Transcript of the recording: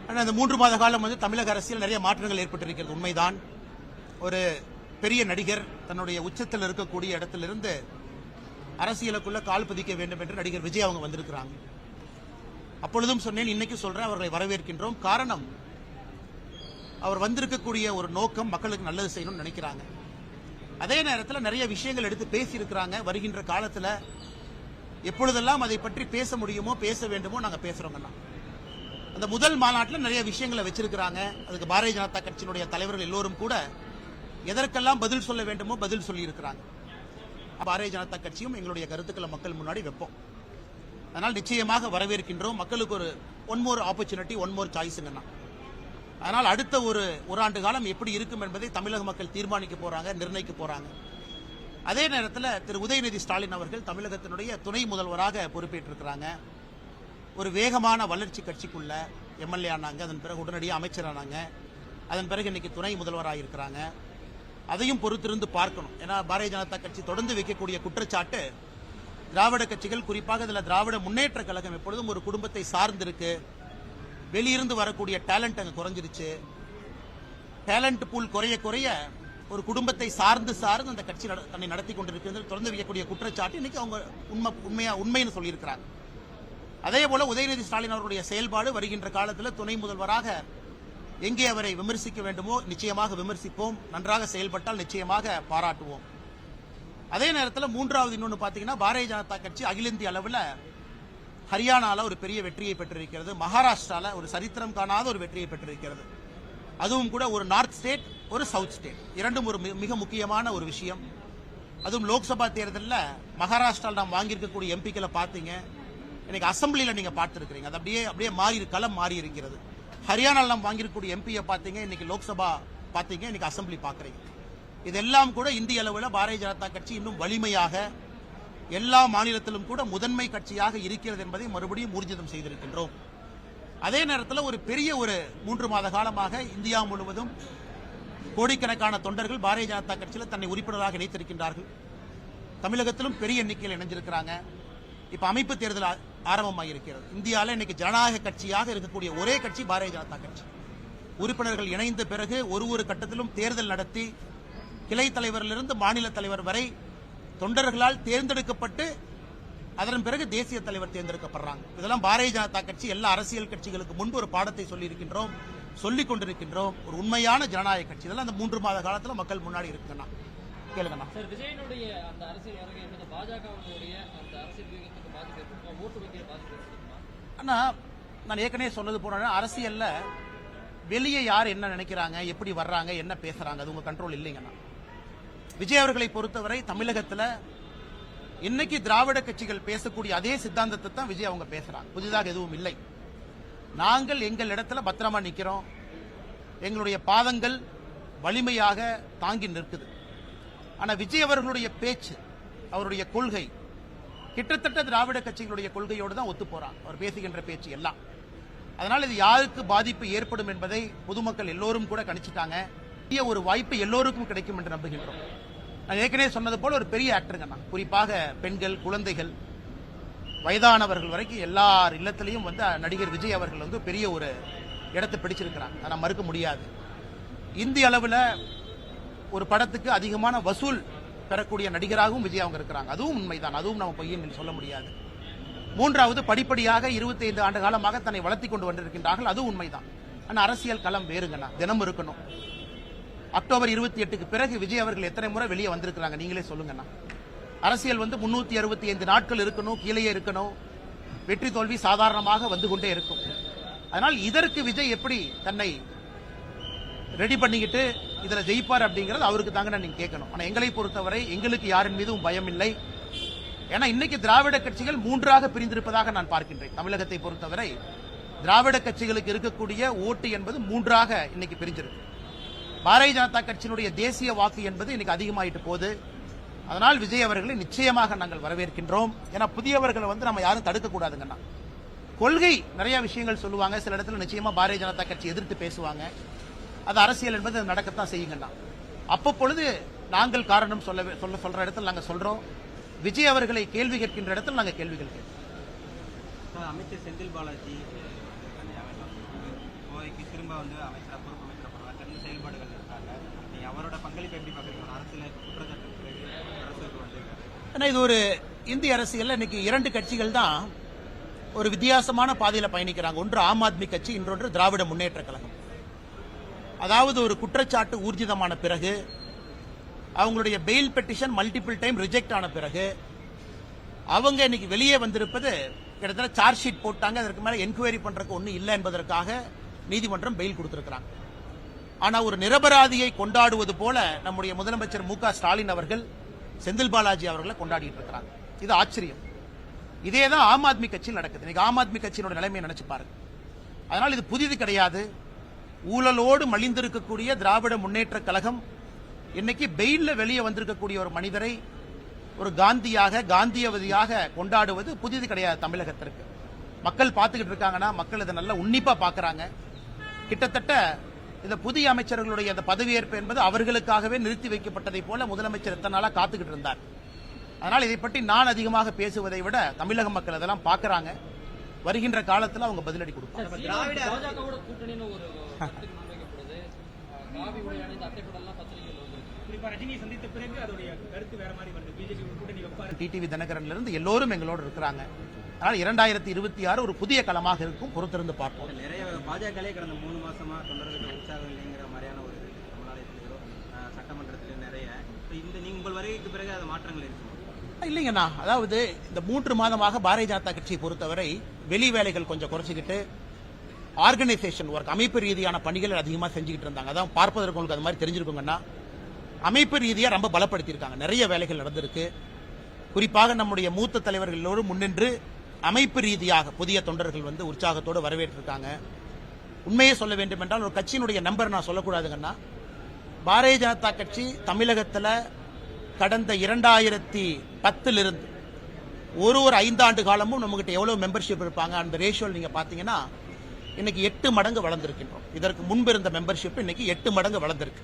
ஆனால் அந்த 3 மாத காலம் தமிழக அரசியல் நிறைய மாற்றங்கள் ஏற்பட்டிருக்கிறது. உண்மைதான். ஒரு பெரிய நடிகர் தன்னுடைய உச்சத்தில் இருக்கக்கூடிய இடத்திலிருந்து அரசியலுக்குள்ள கால் பதிக்க வேண்டும் என்று நடிகர் விஜய் அவங்க வந்திருக்கிறாங்க. அப்பொழுதும் சொன்னேன், இன்னைக்கு சொல்றேன், அவர்களை வரவேற்கின்றோம். காரணம், அவர் வந்திருக்கக்கூடிய ஒரு நோக்கம் மக்களுக்கு நல்லது செய்யணும்னு நினைக்கிறாங்க. அதே நேரத்தில் நிறைய விஷயங்கள் எடுத்து பேசியிருக்கிறாங்க. வருகின்ற காலத்தில் எப்பொழுதெல்லாம் அதை பற்றி பேச முடியுமோ பேச வேண்டுமோ நாங்கள் பேசுறோங்கண்ணா. அந்த முதல் மாநாட்டில் நிறைய விஷயங்களை வச்சிருக்கிறாங்க. அதுக்கு பாரதிய ஜனதா கட்சியினுடைய தலைவர்கள் எல்லோரும் கூட எதற்கெல்லாம் பதில் சொல்ல வேண்டுமோ பதில் சொல்லி இருக்கிறாங்க. பாரதிய ஜனதா கட்சியும் எங்களுடைய கருத்துக்களை மக்கள் முன்னாடி வைப்போம். அதனால் நிச்சயமாக வரவேற்கின்றோம். மக்களுக்கு ஒரு one more opportunity, one more சாய்ஸுங்கண்ணா. அதனால் அடுத்த ஒரு ஆண்டு காலம் எப்படி இருக்கும் என்பதை தமிழக மக்கள் தீர்மானிக்க போறாங்க, நிர்ணயிக்க போறாங்க. அதே நேரத்தில் திரு உதயநிதி ஸ்டாலின் அவர்கள் தமிழகத்தினுடைய துணை முதல்வராக பொறுப்பேற்றிருக்கிறாங்க. ஒரு வேகமான வளர்ச்சி கட்சிக்குள்ள எம்எல்ஏ ஆனாங்க, அதன் பிறகு உடனடியாக அமைச்சரானாங்க, அதன் பிறகு இன்னைக்கு துணை முதல்வராக இருக்கிறாங்க. அதையும் பொறுத்திருந்து பார்க்கணும். ஏன்னா பாரதிய ஜனதா கட்சி தொடர்ந்து வைக்கக்கூடிய குற்றச்சாட்டு, திராவிட கட்சிகள், குறிப்பாக இதில் திராவிட முன்னேற்ற கழகம் எப்பொழுதும் ஒரு குடும்பத்தை சார்ந்திருக்கு, வெளியிருந்து வரக்கூடிய டேலண்ட் அங்கே குறைஞ்சிருச்சு, டேலண்ட் பூல் குறைய குறைய ஒரு குடும்பத்தை சார்ந்து அந்த கட்சி தன்னை நடத்தி கொண்டிருக்கிறது தொடர்ந்து வைக்கக்கூடிய குற்றச்சாட்டு இன்னைக்கு அவங்க உண்மைன்னு சொல்லியிருக்கிறாங்க. அதே போல உதயநிதி ஸ்டாலின் அவர்களுடைய செயல்பாடு வருகின்ற காலத்தில் துணை முதல்வராக எங்கே அவரை விமர்சிக்க வேண்டுமோ நிச்சயமாக விமர்சிப்போம், நன்றாக செயல்பட்டால் நிச்சயமாக பாராட்டுவோம். அதே நேரத்தில் மூன்றாவது இன்னொன்று பார்த்தீங்கன்னா, பாரதிய ஜனதா கட்சி அகில இந்திய அளவில் ஹரியானாவில் ஒரு பெரிய வெற்றியை பெற்றிருக்கிறது, மகாராஷ்டிராவில் ஒரு சரித்திரம் காணாத ஒரு வெற்றியை பெற்றிருக்கிறது. அதுவும் கூட ஒரு நார்த் ஸ்டேட், ஒரு சவுத் ஸ்டேட், இரண்டும் ஒரு மிக முக்கியமான ஒரு விஷயம். அதுவும் லோக்சபா தேர்தலில் மகாராஷ்டிராவில் நாம் வாங்கியிருக்கக்கூடிய எம்பிக்களை பார்த்தீங்க, இன்னைக்கு அசம்பிளியில் நீங்கள் பார்த்துருக்கிறீங்க. அது அப்படியே மாறி களம் மாறி இருக்கிறது. ஹரியானாவில் நாம் வாங்கியிருக்கக்கூடிய எம்பியை பார்த்தீங்க, இன்னைக்கு லோக்சபா பார்த்தீங்க, இன்னைக்கு அசம்பிளி பார்க்குறீங்க. இதெல்லாம் கூட இந்திய அளவில் பாரதிய ஜனதா கட்சி இன்னும் வலிமையாக எல்லா மாநிலத்திலும் கூட முதன்மை கட்சியாக இருக்கிறது என்பதை மறுபடியும் ஊர்ஜிதம் செய்திருக்கின்றோம். அதே நேரத்தில் ஒரு பெரிய 3 மாத காலமாக இந்தியா முழுவதும் கோடிக்கணக்கான தொண்டர்கள் பாரதிய ஜனதா கட்சியில் தன்னை உறுப்பினராக இணைத்திருக்கின்றார்கள். தமிழகத்திலும் பெரிய எண்ணிக்கையில் இணைஞ்சிருக்கிறாங்க. இப்ப அமைப்பு தேர்தல் ஆரம்பமாயிருக்கிறது. இந்தியாவில் இன்னைக்கு ஜனநாயக கட்சியாக இருக்கக்கூடிய ஒரே கட்சி பாரதிய ஜனதா கட்சி. உறுப்பினர்கள் இணைந்த பிறகு ஒரு கட்டத்திலும் தேர்தல் நடத்தி கிளை தலைவரிலிருந்து மாநில தலைவர் வரை தொண்டர்களால் தேர்ந்தெடுக்கப்பட்டு அதன் பிறகு தேசிய தலைவர் தேர்ந்தெடுக்கப்படுறாங்க. இதெல்லாம் பாரதிய ஜனதா கட்சி எல்லா அரசியல் கட்சிகளுக்கு முன்பு ஒரு பாடத்தை சொல்லி இருக்கின்றோம், சொல்லிக் கொண்டிருக்கின்றோம். ஒரு உண்மையான ஜனநாயக கட்சி. இதெல்லாம் அந்த 3 மாத காலத்தில் மக்கள் முன்னாடி இருக்குங்கண்ணா. கேளுங்கண்ணா. சார், விஜயனுடைய அந்த அரசியல் வருகை என்பது பாஜகவுடைய அந்த அரசியல் வியூகத்துக்கு பாதிப்பு ஏற்படுமா, ஓட்டு வங்கியை பாதிப்பு ஏற்படுமா? அண்ணா, நான் ஏற்கனவே சொன்னது போன அரசியல்ல வெளியே யார் என்ன நினைக்கிறாங்க, எப்படி வர்றாங்க, என்ன பேசுறாங்க, அது உங்க கண்ட்ரோல் இல்லைங்கண்ணா. விஜய் அவர்களை பொறுத்தவரை தமிழகத்தில் இன்னைக்கு திராவிட கட்சிகள் பேசக்கூடிய அதே சித்தாந்தத்தை தான் விஜய் அவங்க பேசுறாங்க. புதிதாக எதுவும் இல்லை. நாங்கள் எங்கள் இடத்துல பத்திரமா நிற்கிறோம். எங்களுடைய பாதங்கள் வலிமையாக தாங்கி நிற்குது. ஆனா விஜய் அவர்களுடைய பேச்சு, அவருடைய கொள்கை கிட்டத்தட்ட திராவிட கட்சிகளுடைய கொள்கையோடு தான் ஒத்து போறாங்க. அவர் பேசுகின்ற பேச்சு எல்லாம். அதனால் இது யாருக்கு பாதிப்பு ஏற்படும் என்பதை பொதுமக்கள் எல்லோரும் கூட கணிச்சிட்டாங்க. ஒரு வாய்ப்பு எல்லோருக்கும் கிடைக்கும் என்று நம்புகின்றோம். நான் ஏற்கனவே சொன்னது போல ஒரு பெரிய ஆக்டருங்க. குறிப்பாக பெண்கள், குழந்தைகள், வயதானவர்கள் வரைக்கும் எல்லார் இல்லத்திலையும் நடிகர் விஜய் அவர்கள் பெரிய ஒரு இடத்தை பிடிச்சிருக்கிறாங்க. நான் மறுக்க முடியாது. இந்திய அளவில் ஒரு படத்துக்கு அதிகமான வசூல் பெறக்கூடிய நடிகராகவும் விஜய் அவங்க இருக்கிறாங்க. அதுவும் உண்மைதான். அதுவும் நம்ம பொய்ன்னு சொல்ல முடியாது. மூன்றாவது, படிப்படியாக 25 ஆண்டு காலமாக தன்னை வளர்த்தி கொண்டு வந்திருக்கின்றார்கள். அதுவும் உண்மைதான். ஆனால் அரசியல் களம் வேறுங்கண்ணா. தினம் இருக்கணும். அக்டோபர் 28க்கு பிறகு விஜய் அவர்கள் எத்தனை முறை வெளியே வந்திருக்கிறாங்க நீங்களே சொல்லுங்கண்ணா. அரசியல் 365 நாட்கள் இருக்கணும், கீழே இருக்கணும். வெற்றி தோல்வி சாதாரணமாக வந்து கொண்டே இருக்கும். அதனால் இதற்கு விஜய் எப்படி தன்னை ரெடி பண்ணிக்கிட்டு இதுல ஜெயிப்பார் அப்படிங்கிறது அவருக்கு தாங்க நீங்க கேட்கணும். ஆனா எங்களை பொறுத்தவரை எங்களுக்கு யாரின் மீதும் பயம் இல்லை. ஏன்னா இன்னைக்கு திராவிட கட்சிகள் 3ஆக பிரிந்திருப்பதாக நான் பார்க்கின்றேன். தமிழகத்தை பொறுத்தவரை திராவிட கட்சிகளுக்கு இருக்கக்கூடிய ஓட்டு என்பது 3ஆக இன்னைக்கு பிரிஞ்சிருக்கு. பாரதிய ஜனதா கட்சியினுடைய தேசிய வாக்கு என்பது இன்னைக்கு அதிகமாயிட்டு போகுது. அதனால் விஜய் அவர்களை நிச்சயமாக நாங்கள் வரவேற்கின்றோம். ஏன்னா புதியவர்களை நம்ம யாரும் தடுக்க கூடாதுங்கண்ணா. கொள்கை நிறைய விஷயங்கள் சொல்லுவாங்க. சில இடத்துல நிச்சயமா பாரதிய ஜனதா கட்சி எதிர்த்து பேசுவாங்க. அது அரசியல் என்பது நடக்கத்தான் செய்யுங்கண்ணா. அப்பொழுது நாங்கள் காரணம் சொல்ற இடத்துல நாங்கள் சொல்றோம். விஜய் அவர்களை கேள்வி கேட்கின்ற இடத்துல நாங்கள் கேள்விகள் கேட்கிறோம். அமைச்சர் செந்தில் பாலாஜி கோவை திரும்ப வந்து அமைச்சராக பொறுப்பமைக்கப்படலாம் சிறந்த செயல்பாடுகள் இருக்காங்க. நீங்க அவரோட பங்களிப்பு எப்படி பார்க்குறீங்க? ஒரு அரசியல் குற்றச்சாட்டு பிறகு அரசுக்கு வந்திருக்காரு. ஏன்னா இது ஒரு இந்திய அரசியல்ல இன்னைக்கு இரண்டு கட்சிகள் தான் ஒரு வித்தியாசமான பாதையில் பயணிக்கிறாங்க. ஒன்று ஆம் ஆத்மி கட்சி, இன்னொன்று திராவிட முன்னேற்ற கழகம். அதாவது ஒரு குற்றச்சாட்டு ஊர்ஜிதமான பிறகு, அவங்களுடைய bail petition multiple time reject ஆன பிறகு, அவங்க இன்னைக்கு வெளியே வந்திருப்பது கிட்டத்தட்ட சார்ஜ் ஷீட் போட்டாங்க, அதற்கு மேல என்கொயரி பண்றதுக்கு ஒன்றும் இல்லை என்பதற்காக நீதிமன்றம் பெயில் கொடுத்திருக்கிறாங்க. ஆனா ஒரு நிரபராதியை கொண்டாடுவது போல நம்முடைய முதலமைச்சர் மு.க. ஸ்டாலின் அவர்கள் செந்தில் பாலாஜி அவர்களை கொண்டாடிட்டு இருக்கிறாங்க. இது ஆச்சரியம். இதேதான் ஆம் ஆத்மி கட்சியில் நடக்குது. இன்னைக்கு ஆம் ஆத்மி கட்சியினோட நிலைமையை நினைச்சு பாருங்க. அதனால் இது புதிது கிடையாது. ஊழலோடு மலிந்திருக்கக்கூடிய திராவிட முன்னேற்ற கழகம் இன்னைக்கு பெயில்ல வெளியே வந்திருக்கக்கூடிய ஒரு மனிதரை ஒரு காந்தியாக, காந்தியவதியாக கொண்டாடுவது புதிது கிடையாது. தமிழகத்திற்கு மக்கள் பார்த்துக்கிட்டு இருக்காங்கன்னா, மக்கள் இதை நல்லா உன்னிப்பா பார்க்கறாங்க. கிட்டத்தட்ட இந்த புதிய அமைச்சர்களுடைய அந்த பதவியேற்பு என்பது அவர்களுக்காகவே நிறுத்தி வைக்கப்பட்டதை போல முதலமைச்சர் எத்தனை நாளா காத்துக்கிட்டு இருந்தார். அதனால் இதை பற்றி நான் அதிகமாக பேசுவதை விட தமிழக மக்கள் அதெல்லாம் பார்க்கறாங்க. வருகின்ற காலத்தில் அவங்க பதிலடி கொடுப்பாங்க. பாஜகவோட கூட்டணின்னு ஒரு கருத்து முன்வைக்கப்படுது. காவி உடை அணிந்த அட்டைப்படலாம் பத்திரிகைகள் வந்திருக்கு. குறிப்பா ரஜினியை சந்தித்த பிறகு அதோடைய கருத்து வேற மாதிரி வருது. பிஜேபி கூட்டணி வைப்பாரு. டிடிவி தினகரன்ல இருந்து எல்லோரும் எங்களோடு இருக்கிறாங்க. அதனால் 2026 ஒரு புதிய களமாக இருக்கும். பொறுத்திருந்து பார்ப்போம். நிறைய பாஜகலே கடந்த 3 மாசமா தொண்டர்களுக்கு உற்சாகம் இல்லைங்கிற மாதிரியான ஒரு தமிழ்நாட்டிலோ சட்டமன்றத்திலும் நிறைய இந்த உங்கள் வருகைக்கு பிறகு அது மாற்றங்கள் இருக்கு இல்லைங்கண்ணா. அதாவது இந்த 3 மாதமாக பாரதிய ஜனதா கட்சியை பொறுத்தவரை வெளி வேலைகள் கொஞ்சம் குறைச்சிக்கிட்டு ஆர்கனைசேஷன் ஒர்க், அமைப்பு ரீதியான பணிகள் அதிகமாக செஞ்சுக்கிட்டு இருந்தாங்க. அதான் பார்ப்பதற்கு உங்களுக்கு அது மாதிரி தெரிஞ்சிருக்குங்கன்னா, அமைப்பு ரீதியாக ரொம்ப பலப்படுத்தியிருக்காங்க. நிறைய வேலைகள் நடந்திருக்கு. குறிப்பாக நம்முடைய மூத்த தலைவர்கள் எல்லோரும் முன்னின்று அமைப்பு ரீதியாக புதிய தொண்டர்கள் வந்து உற்சாகத்தோடு வரவேற்றிருக்காங்க. உண்மையை சொல்ல வேண்டும் என்றால், ஒரு கட்சியினுடைய நம்பர் நான் சொல்லக்கூடாதுங்கன்னா, பாரதிய ஜனதா கட்சி தமிழகத்தில் கடந்த 2010 ஒரு 5 ஆண்டு காலமும் நம்மகிட்ட எவ்வளவு மெம்பர்ஷிப் இருப்பாங்க அந்த ரேஷியோவில் நீங்க பாத்தீங்கன்னா இன்னைக்கு 8 மடங்கு வளர்ந்திருக்கின்றோம். இதற்கு முன்பு இருந்த மெம்பர்ஷிப் இன்னைக்கு 8 மடங்கு வளர்ந்திருக்கு.